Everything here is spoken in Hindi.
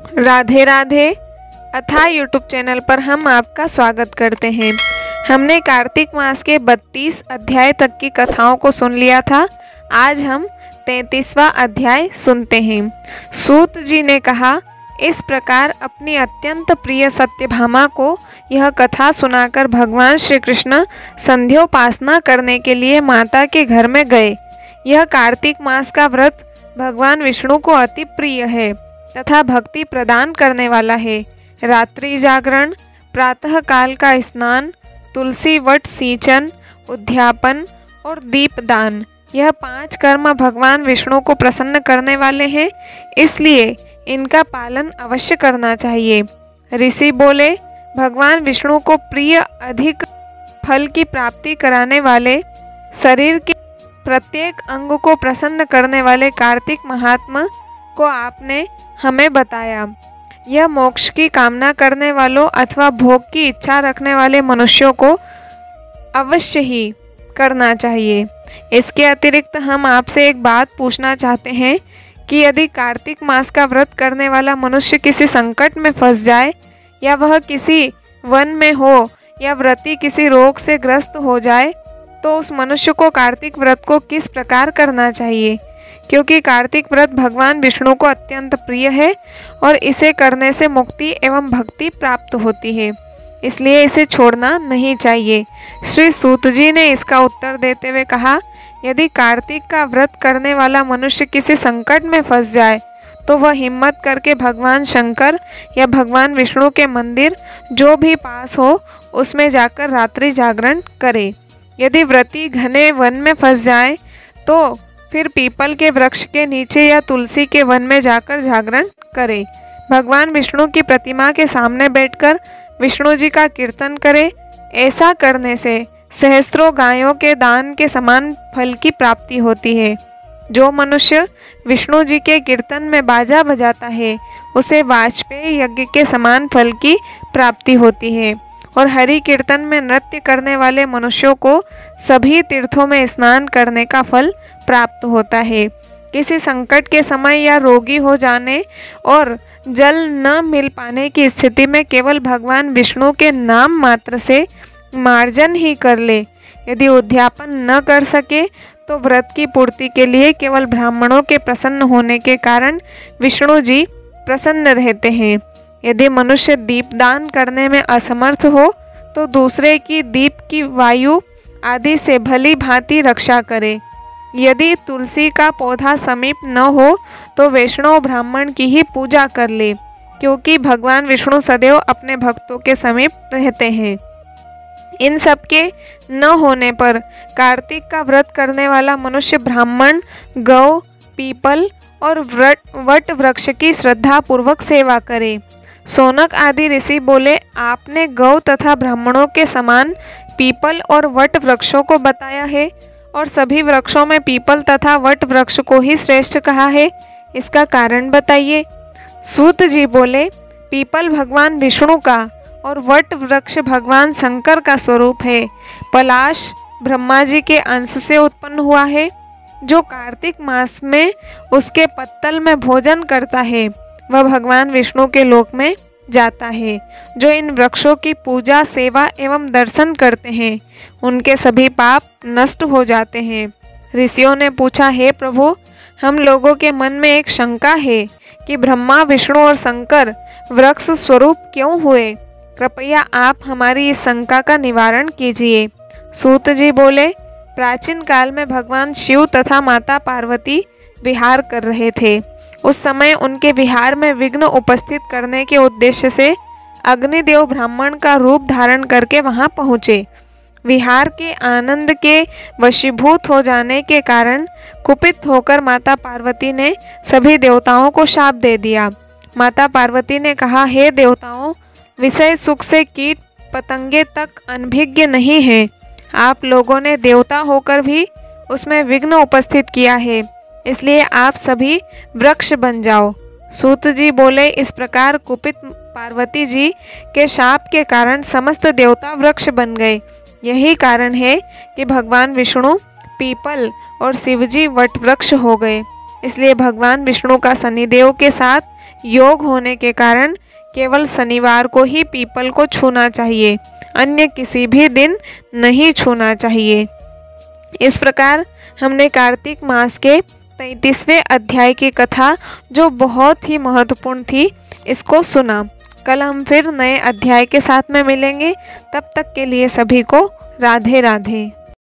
राधे राधे। अथा यूट्यूब चैनल पर हम आपका स्वागत करते हैं। हमने कार्तिक मास के 32 अध्याय तक की कथाओं को सुन लिया था। आज हम 33वां अध्याय सुनते हैं। सूत जी ने कहा, इस प्रकार अपनी अत्यंत प्रिय सत्यभामा को यह कथा सुनाकर भगवान श्री कृष्ण संध्योपासना करने के लिए माता के घर में गए। यह कार्तिक मास का व्रत भगवान विष्णु को अति प्रिय है तथा भक्ति प्रदान करने वाला है। रात्रि जागरण, प्रातः काल का स्नान, तुलसी वट सींचन, उद्यापन और दीपदान, यह 5 कर्म भगवान विष्णु को प्रसन्न करने वाले हैं, इसलिए इनका पालन अवश्य करना चाहिए। ऋषि बोले, भगवान विष्णु को प्रिय अधिक फल की प्राप्ति कराने वाले, शरीर के प्रत्येक अंग को प्रसन्न करने वाले कार्तिक महात्मा को आपने हमें बताया। यह मोक्ष की कामना करने वालों अथवा भोग की इच्छा रखने वाले मनुष्यों को अवश्य ही करना चाहिए। इसके अतिरिक्त हम आपसे एक बात पूछना चाहते हैं कि यदि कार्तिक मास का व्रत करने वाला मनुष्य किसी संकट में फंस जाए, या वह किसी वन में हो, या व्रती किसी रोग से ग्रस्त हो जाए, तो उस मनुष्य को कार्तिक व्रत को किस प्रकार करना चाहिए? क्योंकि कार्तिक व्रत भगवान विष्णु को अत्यंत प्रिय है और इसे करने से मुक्ति एवं भक्ति प्राप्त होती है, इसलिए इसे छोड़ना नहीं चाहिए। श्री सूत जी ने इसका उत्तर देते हुए कहा, यदि कार्तिक का व्रत करने वाला मनुष्य किसी संकट में फंस जाए तो वह हिम्मत करके भगवान शंकर या भगवान विष्णु के मंदिर जो भी पास हो उसमें जाकर रात्रि जागरण करे। यदि व्रती घने वन में फंस जाए तो फिर पीपल के वृक्ष के नीचे या तुलसी के वन में जाकर जागरण करे। भगवान विष्णु की प्रतिमा के सामने बैठकर विष्णु जी का कीर्तन करे। ऐसा करने से सहस्त्रों गायों के दान के समान फल की प्राप्ति होती है। जो मनुष्य विष्णु जी के कीर्तन में बाजा बजाता है उसे वाजपेय यज्ञ के समान फल की प्राप्ति होती है। और हरि कीर्तन में नृत्य करने वाले मनुष्यों को सभी तीर्थों में स्नान करने का फल प्राप्त होता है। किसी संकट के समय या रोगी हो जाने और जल न मिल पाने की स्थिति में केवल भगवान विष्णु के नाम मात्र से मार्जन ही कर ले। यदि उद्यापन न कर सके तो व्रत की पूर्ति के लिए केवल ब्राह्मणों के प्रसन्न होने के कारण विष्णु जी प्रसन्न रहते हैं। यदि मनुष्य दीपदान करने में असमर्थ हो तो दूसरे की दीप की वायु आदि से भली भांति रक्षा करे। यदि तुलसी का पौधा समीप न हो तो वैष्णव ब्राह्मण की ही पूजा कर ले, क्योंकि भगवान विष्णु सदैव अपने भक्तों के समीप रहते हैं। इन सब के न होने पर कार्तिक का व्रत करने वाला मनुष्य ब्राह्मण, गौ, पीपल और वट वृक्ष की श्रद्धा पूर्वक सेवा करे। सोनक आदि ऋषि बोले, आपने गौ तथा ब्राह्मणों के समान पीपल और वट वृक्षों को बताया है और सभी वृक्षों में पीपल तथा वट वृक्ष को ही श्रेष्ठ कहा है, इसका कारण बताइए। सूत जी बोले, पीपल भगवान विष्णु का और वट वृक्ष भगवान शंकर का स्वरूप है। पलाश ब्रह्मा जी के अंश से उत्पन्न हुआ है। जो कार्तिक मास में उसके पत्तल में भोजन करता है वह भगवान विष्णु के लोक में जाता है। जो इन वृक्षों की पूजा, सेवा एवं दर्शन करते हैं उनके सभी पाप नष्ट हो जाते हैं। ऋषियों ने पूछा, हे प्रभु, हम लोगों के मन में एक शंका है कि ब्रह्मा, विष्णु और शंकर वृक्ष स्वरूप क्यों हुए? कृपया आप हमारी इस शंका का निवारण कीजिए। सूत जी बोले, प्राचीन काल में भगवान शिव तथा माता पार्वती विहार कर रहे थे। उस समय उनके विहार में विघ्न उपस्थित करने के उद्देश्य से अग्निदेव ब्राह्मण का रूप धारण करके वहां पहुँचे। विहार के आनंद के वशीभूत हो जाने के कारण कुपित होकर माता पार्वती ने सभी देवताओं को शाप दे दिया। माता पार्वती ने कहा, हे देवताओं, विषय सुख से कीट पतंगे तक अनभिज्ञ नहीं हैं। आप लोगों ने देवता होकर भी उसमें विघ्न उपस्थित किया है, इसलिए आप सभी वृक्ष बन जाओ। सूत जी बोले, इस प्रकार कुपित पार्वती जी के शाप के कारण समस्त देवता वृक्ष बन गए। यही कारण है कि भगवान विष्णु पीपल और शिवजी वट वृक्ष हो गए। इसलिए भगवान विष्णु का शनिदेव के साथ योग होने के कारण केवल शनिवार को ही पीपल को छूना चाहिए, अन्य किसी भी दिन नहीं छूना चाहिए। इस प्रकार हमने कार्तिक मास के 33वें अध्याय की कथा, जो बहुत ही महत्वपूर्ण थी, इसको सुना। कल हम फिर नए अध्याय के साथ में मिलेंगे। तब तक के लिए सभी को राधे राधे।